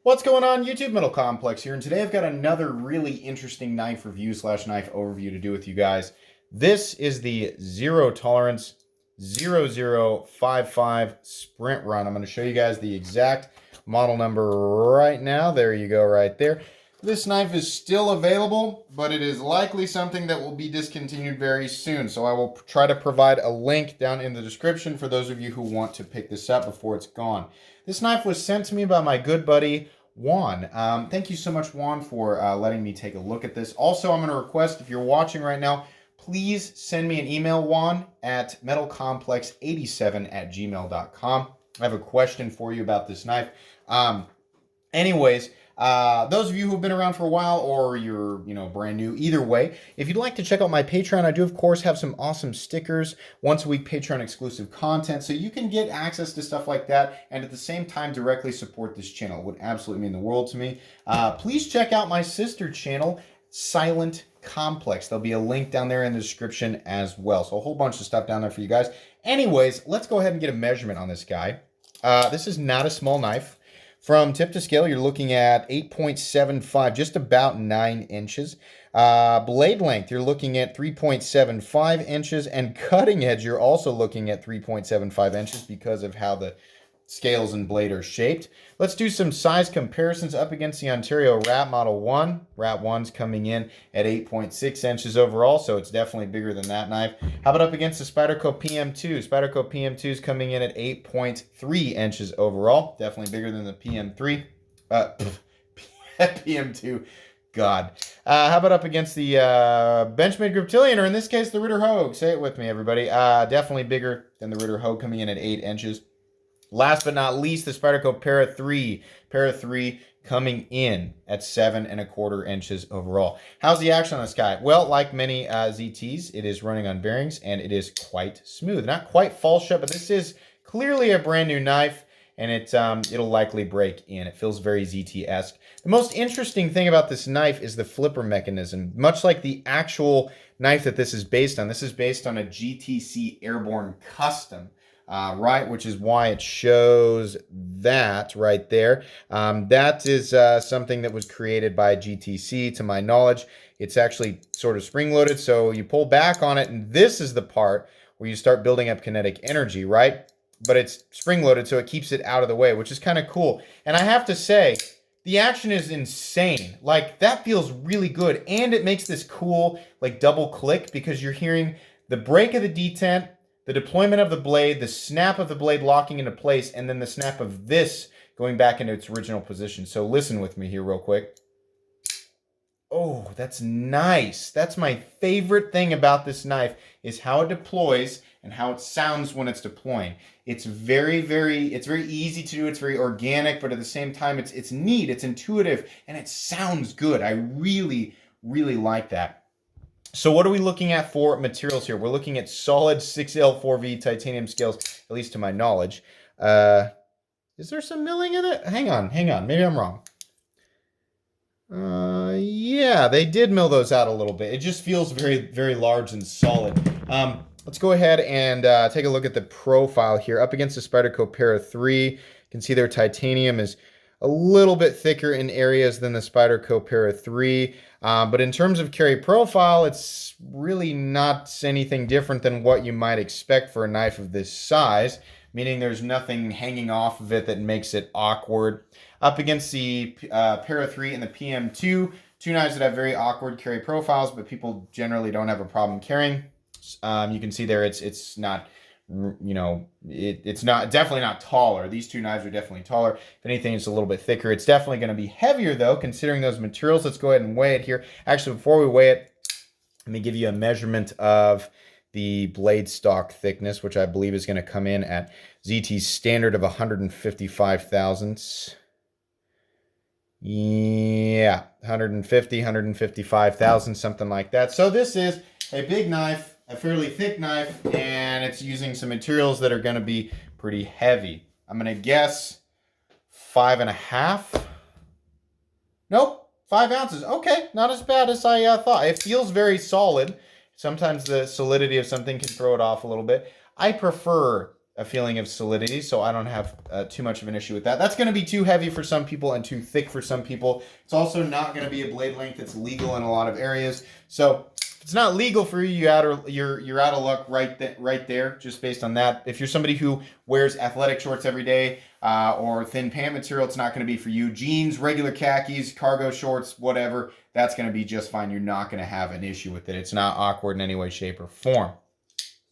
What's going on, YouTube? Metal Complex here, and today I've got another really interesting knife review slash knife overview to do with you guys. This is the Zero Tolerance 0055 Sprint Run. I'm going to show you guys the exact model number right now. There you go, right there. This knife is still available, but it is likely something that will be discontinued very soon. So I will try to provide a link down in the description for those of you who want to pick this up before it's gone. This knife was sent to me by my good buddy, Juan. Thank you so much, Juan, for letting me take a look at this. Also, I'm going to request, if you're watching right now, please send me an email, Juan, at metalcomplex87@gmail.com. I have a question for you about this knife. Anyways, those of you who've been around for a while or you're, brand new, either way, if you'd like to check out my Patreon, I do, of course, have some awesome stickers, once a week Patreon exclusive content, so you can get access to stuff like that and at the same time directly support this channel. It would absolutely mean the world to me. Please check out my sister channel, Silent Complex. There'll be a link down there in the description as well. So a whole bunch of stuff down there for you guys. Anyways, let's go ahead and get a measurement on this guy. This is not a small knife. From tip to scale, you're looking at 8.75, just about 9 inches. Blade length, you're looking at 3.75 inches. And cutting edge, you're also looking at 3.75 inches because of how the scales and blade are shaped. Let's do some size comparisons up against the Ontario Rat Model 1. Rat 1's coming in at 8.6 inches overall, so it's definitely bigger than that knife. How about up against the Spyderco PM2? Spyderco PM2 is coming in at 8.3 inches overall. Definitely bigger than the PM3. PM2. God. How about up against the Benchmade Griptilian, or in this case, the Ritter Hogue? Say it with me, everybody. Definitely bigger than the Ritter Hogue, coming in at 8 inches. Last but not least, the Spyderco Para 3. Para 3 coming in at 7.25 inches overall. How's the action on this guy? Well, like many ZTs, it is running on bearings, and it is quite smooth. Not quite fall shut, but this is clearly a brand new knife, and it'll likely break in. It feels very ZT-esque. The most interesting thing about this knife is the flipper mechanism. Much like the actual knife that this is based on, this is based on a GTC Airborne Custom. Right, which is why it shows that right there. That is something that was created by GTC, to my knowledge. It's actually sort of spring-loaded, so you pull back on it, and this is the part where you start building up kinetic energy, right? But it's spring-loaded, so it keeps it out of the way, which is kind of cool. And I have to say, the action is insane. Like, that feels really good, and it makes this cool, like, double click, because you're hearing the break of the detent, the deployment of the blade, the snap of the blade locking into place, and then the snap of this going back into its original position. So listen with me here real quick. Oh, that's nice. That's my favorite thing about this knife, is how it deploys and how it sounds when it's deploying. It's very easy to do. It's very organic, but at the same time, it's neat, it's intuitive, and it sounds good. I really, really like that. So what are we looking at for materials here? We're looking at solid 6L4V titanium scales, at least to my knowledge. Is there some milling in it? Hang on. Maybe I'm wrong. Yeah, they did mill those out a little bit. It just feels very, very large and solid. Let's go ahead and take a look at the profile here. Up against the Spyderco Para 3, you can see their titanium is a little bit thicker in areas than the Spyderco Para 3. But in terms of carry profile, it's really not anything different than what you might expect for a knife of this size, meaning there's nothing hanging off of it that makes it awkward. Up against the Para 3 and the PM2, two knives that have very awkward carry profiles, but people generally don't have a problem carrying. You can see there it's not... it's definitely not taller. These two knives are definitely taller. If anything, it's a little bit thicker. It's definitely going to be heavier, though, considering those materials. Let's go ahead and weigh it here. Actually, before we weigh it, let me give you a measurement of the blade stock thickness, which I believe is going to come in at ZT's standard of 155 thousandths. Yeah, 155 thousandths, something like that. So this is a big knife, a fairly thick knife, and it's using some materials that are going to be pretty heavy. I'm going to guess 5.5. Nope, 5 ounces. Okay, not as bad as I thought. It feels very solid. Sometimes the solidity of something can throw it off a little bit. I prefer a feeling of solidity, so I don't have too much of an issue with that. That's going to be too heavy for some people and too thick for some people. It's also not going to be a blade length that's legal in a lot of areas. So if it's not legal for you, you're out of luck right there, just based on that. If you're somebody who wears athletic shorts every day or thin pant material, it's not going to be for you. Jeans, regular khakis, cargo shorts, whatever, that's going to be just fine. You're not going to have an issue with it. It's not awkward in any way, shape, or form.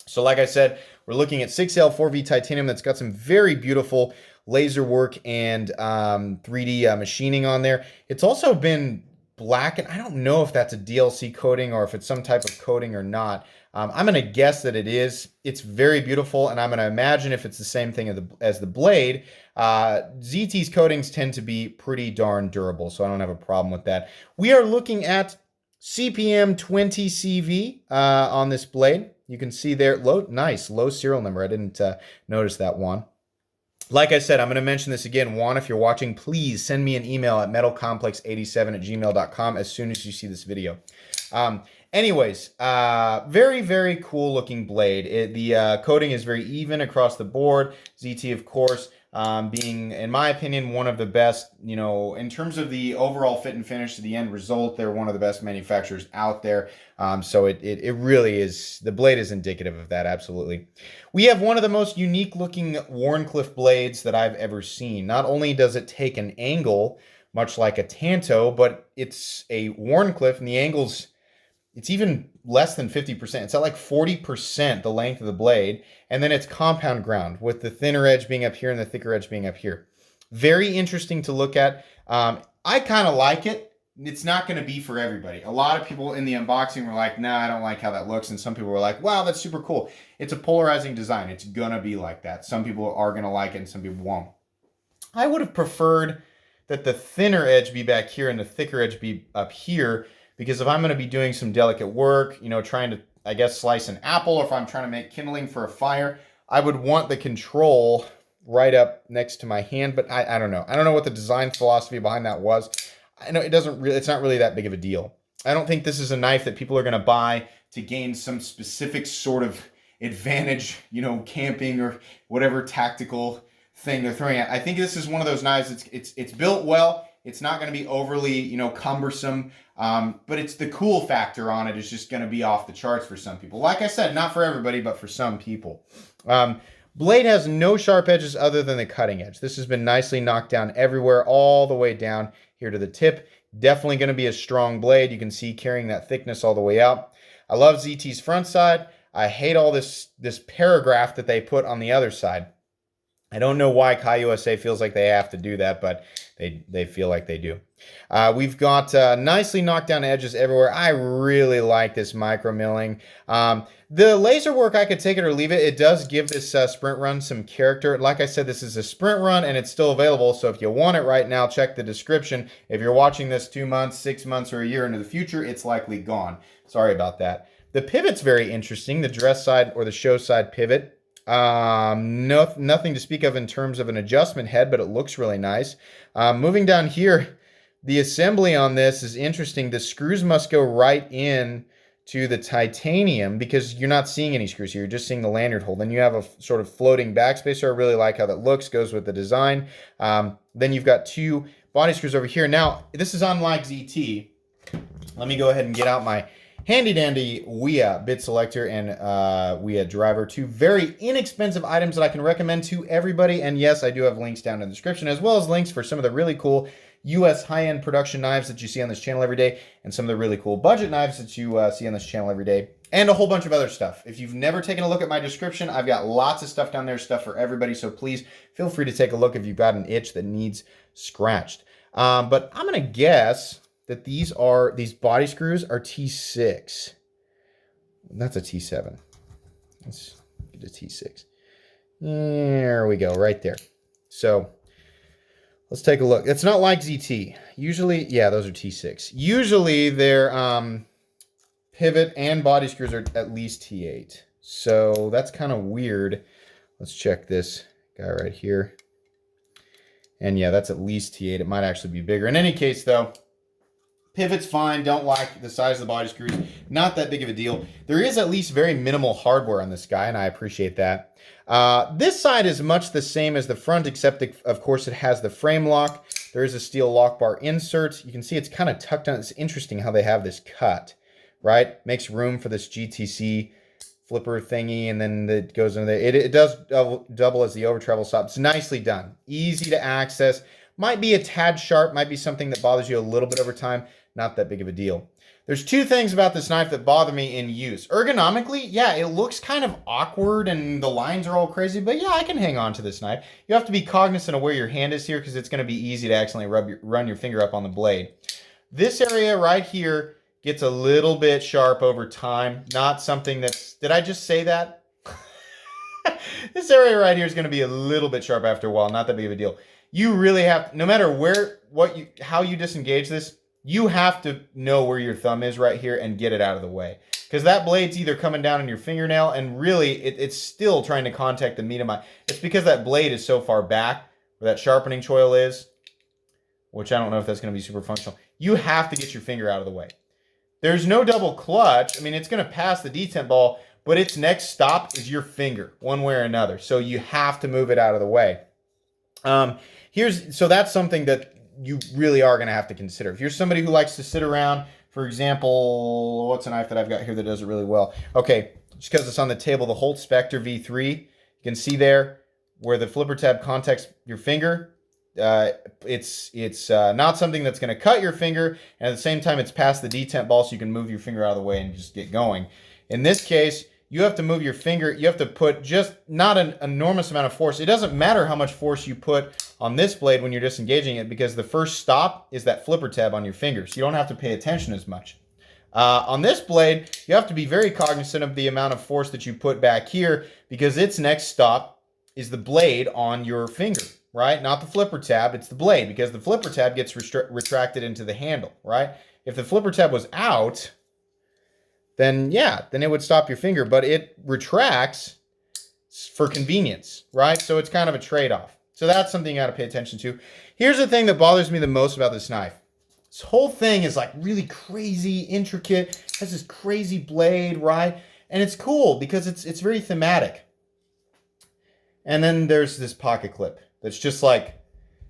So like I said, we're looking at 6L4V titanium that's got some very beautiful laser work and 3D machining on there. It's also been blackened. I don't know if that's a DLC coating or if it's some type of coating or not. I'm going to guess that it is. It's very beautiful, and I'm going to imagine if it's the same thing as the blade. ZT's coatings tend to be pretty darn durable, so I don't have a problem with that. We are looking at CPM 20 CV on this blade. You can see there, low serial number. I didn't notice that one. Like I said, I'm going to mention this again. Juan, if you're watching, please send me an email at metalcomplex87@gmail.com as soon as you see this video. Anyways, very, very cool looking blade. The coating is very even across the board. ZT, of course, being, in my opinion, one of the best, in terms of the overall fit and finish to the end result, they're one of the best manufacturers out there. So it really is, the blade is indicative of that, absolutely. We have one of the most unique looking Wharncliffe blades that I've ever seen. Not only does it take an angle, much like a Tanto, but it's a Wharncliffe, and the angle's, it's even less than 50%. It's at like 40% the length of the blade. And then it's compound ground, with the thinner edge being up here and the thicker edge being up here. Very interesting to look at. I kind of like it. It's not going to be for everybody. A lot of people in the unboxing were like, nah, I don't like how that looks. And some people were like, wow, that's super cool. It's a polarizing design. It's going to be like that. Some people are going to like it and some people won't. I would have preferred that the thinner edge be back here and the thicker edge be up here, because if I'm going to be doing some delicate work, trying to, I guess, slice an apple, or if I'm trying to make kindling for a fire, I would want the control right up next to my hand. But I don't know. I don't know what the design philosophy behind that was. I know it's not really that big of a deal. I don't think this is a knife that people are going to buy to gain some specific sort of advantage, camping or whatever tactical thing they're throwing at. I think this is one of those knives. It's built well. It's not going to be overly, cumbersome, but it's the cool factor on it is just going to be off the charts for some people. Like I said, not for everybody, but for some people. Blade has no sharp edges other than the cutting edge. This has been nicely knocked down everywhere, all the way down here to the tip. Definitely going to be a strong blade. You can see carrying that thickness all the way out. I love ZT's front side. I hate all this paragraph that they put on the other side. I don't know why Kai USA feels like they have to do that, but they feel like they do. We've got nicely knocked down edges everywhere. I really like this micro milling. The laser work, I could take it or leave it. It does give this sprint run some character. Like I said, this is a sprint run and it's still available. So if you want it right now, check the description. If you're watching this 2 months, 6 months, or a year into the future, it's likely gone. Sorry about that. The pivot's very interesting. The dress side or the show side pivot. Nothing to speak of in terms of an adjustment head, but it looks really nice. Moving down here, the assembly on this is interesting. The screws must go right in to the titanium because you're not seeing any screws here. You're just seeing the lanyard hole. Then you have a sort of floating backspacer. I really like how that looks, goes with the design. Then you've got 2 body screws over here. Now, this is unlike ZT. Let me go ahead and get out my handy dandy WIA bit selector and WIA driver, 2 very inexpensive items that I can recommend to everybody. And yes, I do have links down in the description, as well as links for some of the really cool US high-end production knives that you see on this channel every day, and some of the really cool budget knives that you see on this channel every day, and a whole bunch of other stuff. If you've never taken a look at my description, I've got lots of stuff down there, stuff for everybody. So please feel free to take a look if you've got an itch that needs scratched. But I'm gonna guess that these body screws are T6. That's a T7. Let's get a T6. There we go, right there. So let's take a look. It's not like ZT. Usually, yeah, those are T6. Usually their pivot and body screws are at least T8. So that's kind of weird. Let's check this guy right here. And yeah, that's at least T8. It might actually be bigger. In any case, though, pivot's fine. Don't like the size of the body screws. Not that big of a deal. There is at least very minimal hardware on this guy, and I appreciate that. This side is much the same as the front, except of course it has the frame lock. There is a steel lock bar insert. You can see it's kind of tucked on. It's interesting how they have this cut, right? Makes room for this GTC flipper thingy, and then it goes into there. It does double as the over travel stop. It's nicely done. Easy to access. Might be a tad sharp. Might be something that bothers you a little bit over time. Not that big of a deal. There's two things about this knife that bother me in use. Ergonomically, yeah, it looks kind of awkward and the lines are all crazy, but yeah, I can hang on to this knife. You have to be cognizant of where your hand is here because it's going to be easy to accidentally run your finger up on the blade. This area right here gets a little bit sharp over time. Not something that's... Did I just say that? This area right here is going to be a little bit sharp after a while. Not that big of a deal. You really have... No matter how you disengage this, you have to know where your thumb is right here and get it out of the way. Because that blade's either coming down on your fingernail and really it's still trying to contact the meat of my... It's because that blade is so far back where that sharpening choil is, which I don't know if that's going to be super functional. You have to get your finger out of the way. There's no double clutch. I mean, it's going to pass the detent ball, but its next stop is your finger, one way or another. So you have to move it out of the way. So that's something that you really are going to have to consider. If you're somebody who likes to sit around, for example, what's a knife that I've got here that does it really well? Okay, just because it's on the table, the Holt Spectre V3. You can see there where the flipper tab contacts your finger. It's not something that's going to cut your finger, and at the same time, it's past the detent ball, so you can move your finger out of the way and just get going. In this case, you have to move your finger. You have to put just not an enormous amount of force. It doesn't matter how much force you put on this blade when you're disengaging it, because the first stop is that flipper tab on your finger, so you don't have to pay attention as much. On this blade, you have to be very cognizant of the amount of force that you put back here, because its next stop is the blade on your finger, right? Not the flipper tab, it's the blade, because the flipper tab gets retracted into the handle, right? If the flipper tab was out, then yeah, then it would stop your finger, but it retracts for convenience, right? So it's kind of a trade-off. So that's something you got to pay attention to. Here's the thing that bothers me the most about this knife. This whole thing is like really crazy, intricate, has this crazy blade, right? And it's cool because it's very thematic. And then there's this pocket clip that's just like,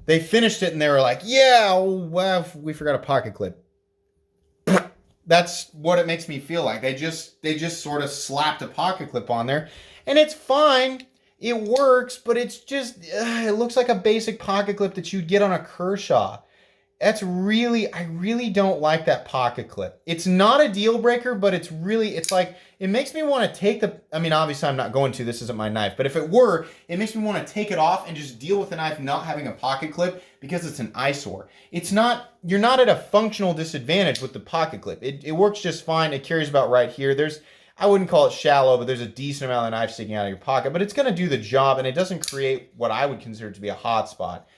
they finished it and they were like, yeah, well, we forgot a pocket clip. That's what it makes me feel like. They just sort of slapped a pocket clip on there, and it's fine. It works, but it's just, it looks like a basic pocket clip that you'd get on a Kershaw. I really don't like that pocket clip. It's not a deal breaker, but it's like, it makes me want to take I mean, obviously I'm not going to, this isn't my knife, but if it were, it makes me want to take it off and just deal with the knife not having a pocket clip because it's an eyesore. You're not at a functional disadvantage with the pocket clip. It works just fine. It carries about right here. I wouldn't call it shallow, but there's a decent amount of knife sticking out of your pocket, but it's going to do the job, and it doesn't create what I would consider to be a hot spot.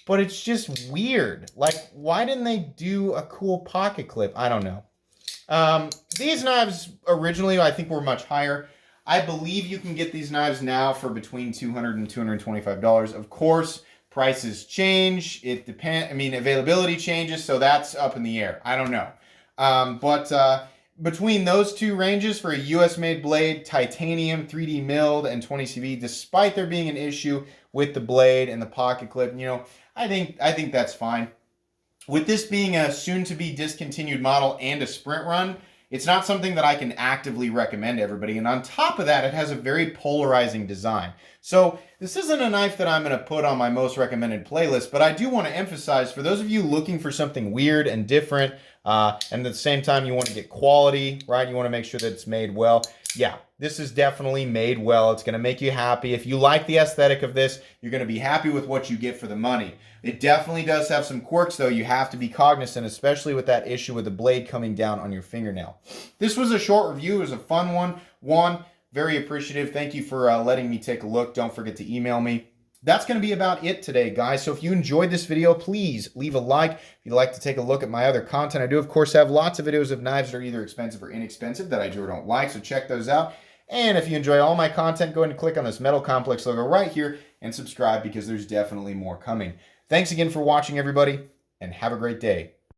But it's just weird. Like, why didn't they do a cool pocket clip? I don't know. These knives originally, I think, were much higher. I believe you can get these knives now for between $200 and $225. Of course, prices change. It depends. I mean, availability changes, so that's up in the air. I don't know. But between those two ranges for a US-made blade, titanium, 3D milled, and 20 CV, despite there being an issue with the blade and the pocket clip, you know, I think that's fine. With this being a soon-to-be discontinued model and a sprint run, it's not something that I can actively recommend to everybody. And on top of that, it has a very polarizing design. So this isn't a knife that I'm going to put on my most recommended playlist, but I do want to emphasize, for those of you looking for something weird and different, and at the same time you want to get quality, right? You want to make sure that it's made well. Yeah, this is definitely made well. It's going to make you happy. If you like the aesthetic of this, you're going to be happy with what you get for the money. It definitely does have some quirks, though. You have to be cognizant, especially with that issue with the blade coming down on your fingernail. This was a short review. It was a fun one. Very appreciative. Thank you for letting me take a look. Don't forget to email me. That's going to be about it today, guys. So if you enjoyed this video, please leave a like. If you'd like to take a look at my other content, I do, of course, have lots of videos of knives that are either expensive or inexpensive that I do or don't like, so check those out. And if you enjoy all my content, go ahead and click on this Metal Complex logo right here and subscribe, because there's definitely more coming. Thanks again for watching, everybody, and have a great day.